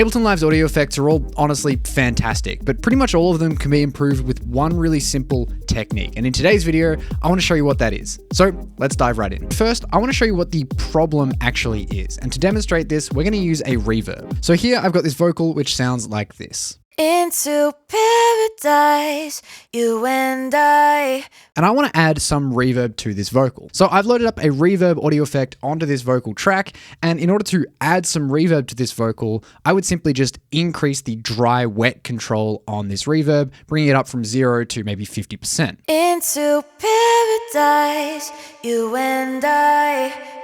Ableton Live's audio effects are all honestly fantastic, but pretty much all of them can be improved with one really simple technique. And in today's video, I want to show you what that is. So let's dive right in. First, I want to show you what the problem actually is. And to demonstrate this, we're going to use a reverb. So here I've got this vocal, which sounds like this. Into paradise, you and I. And I want to add some reverb to this vocal. So I've loaded up a reverb audio effect onto this vocal track. And in order to add some reverb to this vocal, I would simply just increase the dry wet control on this reverb, bringing it up from 0 to maybe 50%. Into paradise, you and I.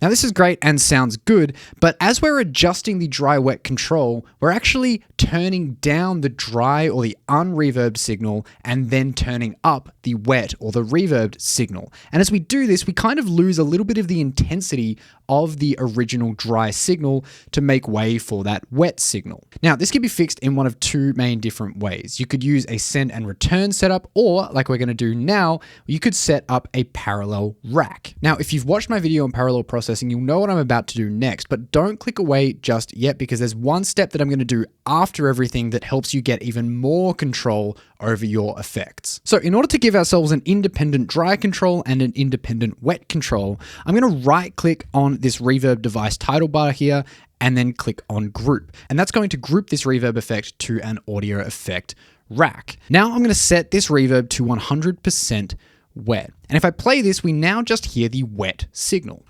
Now this is great and sounds good, but as we're adjusting the dry wet control, we're actually turning down the dry or the unreverbed signal and then turning up the wet or the reverbed signal. And as we do this, we kind of lose a little bit of the intensity of the original dry signal to make way for that wet signal. Now this can be fixed in one of two main different ways. You could use a send and return setup, or like we're going to do now, you could set up a parallel rack. Now if you've watched my video on parallel processing, you'll know what I'm about to do next, but don't click away just yet because there's one step that I'm going to do after everything that helps you get even more control over your effects. So in order to give ourselves an independent dry control and an independent wet control, I'm going to right click on this reverb device title bar here and then click on group. And that's going to group this reverb effect to an audio effect rack. Now I'm going to set this reverb to 100% wet. And if I play this, we now just hear the wet signal.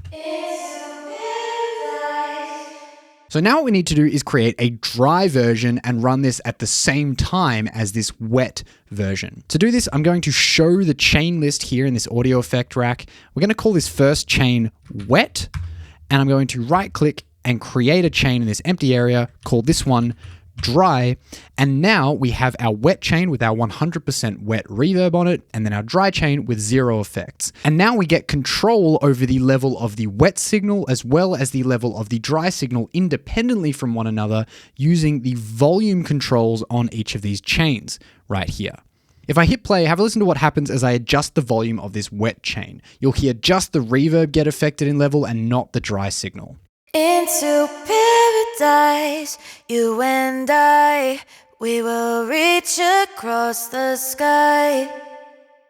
So now what we need to do is create a dry version and run this at the same time as this wet version. To do this, I'm going to show the chain list here in this audio effect rack. We're going to call this first chain wet, and I'm going to right click and create a chain in this empty area, call this one dry. And now we have our wet chain with our 100% wet reverb on it, and then our dry chain with 0 effects. And now we get control over the level of the wet signal as well as the level of the dry signal independently from one another using the volume controls on each of these chains right here. If I hit play, have a listen to what happens as I adjust the volume of this wet chain. You'll hear just the reverb get affected in level and not the dry signal. Into paradise, you and I, we will reach across the sky.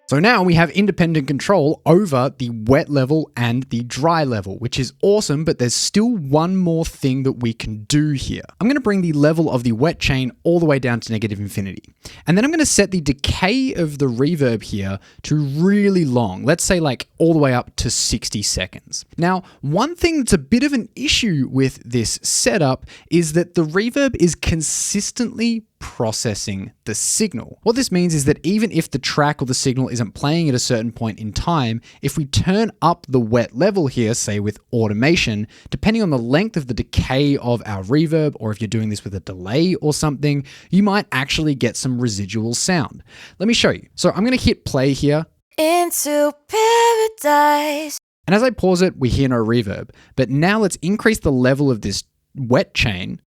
So now we have independent control over the wet level and the dry level, which is awesome, but there's still one more thing that we can do here. I'm going to bring the level of the wet chain all the way down to -infinity. And then I'm going to set the decay of the reverb here to really long. Let's say like all the way up to 60 seconds. Now, one thing that's a bit of an issue with this setup is that the reverb is consistently processing the signal. What this means is that even if the track or the signal isn't playing at a certain point in time, if we turn up the wet level here, say with automation, depending on the length of the decay of our reverb, or if you're doing this with a delay or something, you might actually get some residual sound. Let me show you. So I'm going to hit play here. Into paradise. And as I pause it, we hear no reverb. But now let's increase the level of this wet chain.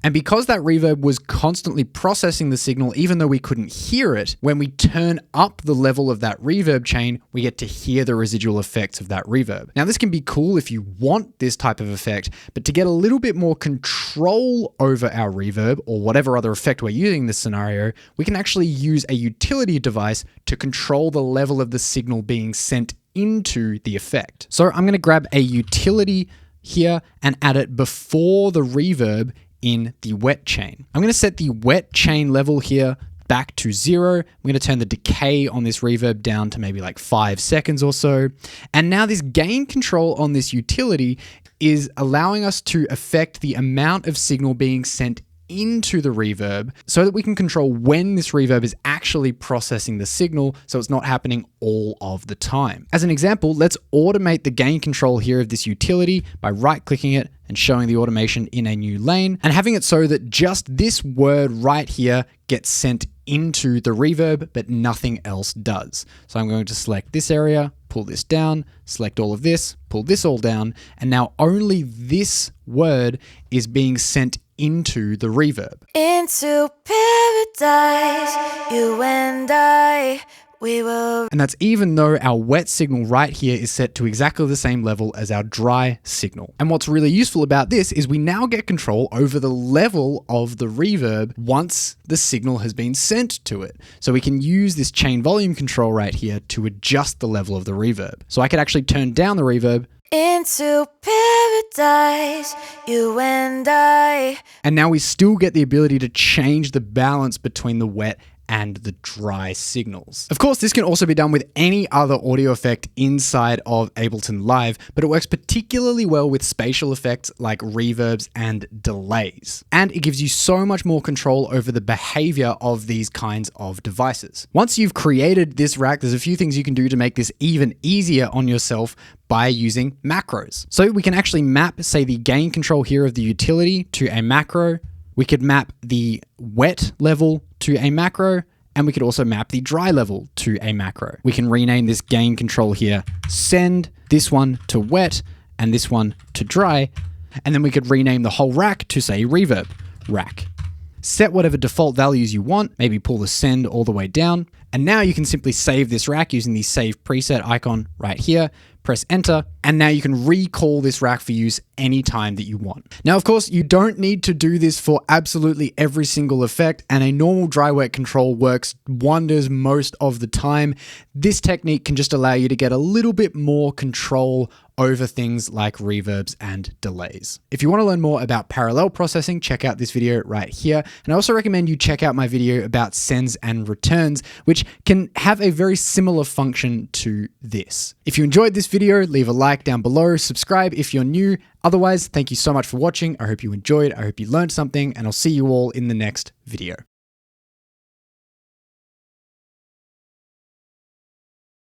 And because that reverb was constantly processing the signal, even though we couldn't hear it, when we turn up the level of that reverb chain, we get to hear the residual effects of that reverb. Now, this can be cool if you want this type of effect, but to get a little bit more control over our reverb or whatever other effect we're using in this scenario, we can actually use a utility device to control the level of the signal being sent into the effect. So I'm going to grab a utility here and add it before the reverb in the wet chain. I'm going to set the wet chain level here back to 0. I'm going to turn the decay on this reverb down to maybe like 5 seconds or so. And now this gain control on this utility is allowing us to affect the amount of signal being sent into the reverb so that we can control when this reverb is actually processing the signal so it's not happening all of the time. As an example, let's automate the gain control here of this utility by right-clicking it and showing the automation in a new lane and having it so that just this word right here gets sent into the reverb, but nothing else does. So I'm going to select this area, pull this down, select all of this, pull this all down, and now only this word is being sent into the reverb. Into paradise, you and I, we will. And that's even though our wet signal right here is set to exactly the same level as our dry signal. And what's really useful about this is we now get control over the level of the reverb once the signal has been sent to it. So we can use this chain volume control right here to adjust the level of the reverb. So I could actually turn down the reverb Into paradise, you and I. and now we still get the ability to change the balance between the wet and the dry signals. Of course, this can also be done with any other audio effect inside of Ableton Live, but it works particularly well with spatial effects like reverbs and delays. And it gives you so much more control over the behavior of these kinds of devices. Once you've created this rack, there's a few things you can do to make this even easier on yourself by using macros. So we can actually map, say, the gain control here of the utility to a macro. We could map the wet level to a macro, and we could also map the dry level to a macro. We can rename this gain control here, send this one to wet and this one to dry, and then we could rename the whole rack to, say, reverb rack. Set whatever default values you want, maybe pull the send all the way down, and now you can simply save this rack using the save preset icon right here, press enter, and now you can recall this rack for use anytime that you want. Now, of course, you don't need to do this for absolutely every single effect, and a normal dry wet control works wonders most of the time. This technique can just allow you to get a little bit more control over things like reverbs and delays. If you want to learn more about parallel processing, check out this video right here. And I also recommend you check out my video about sends and returns, which can have a very similar function to this. If you enjoyed this video, leave a like down below, subscribe if you're new. Otherwise, thank you so much for watching. I hope you enjoyed, I hope you learned something, and I'll see you all in the next video.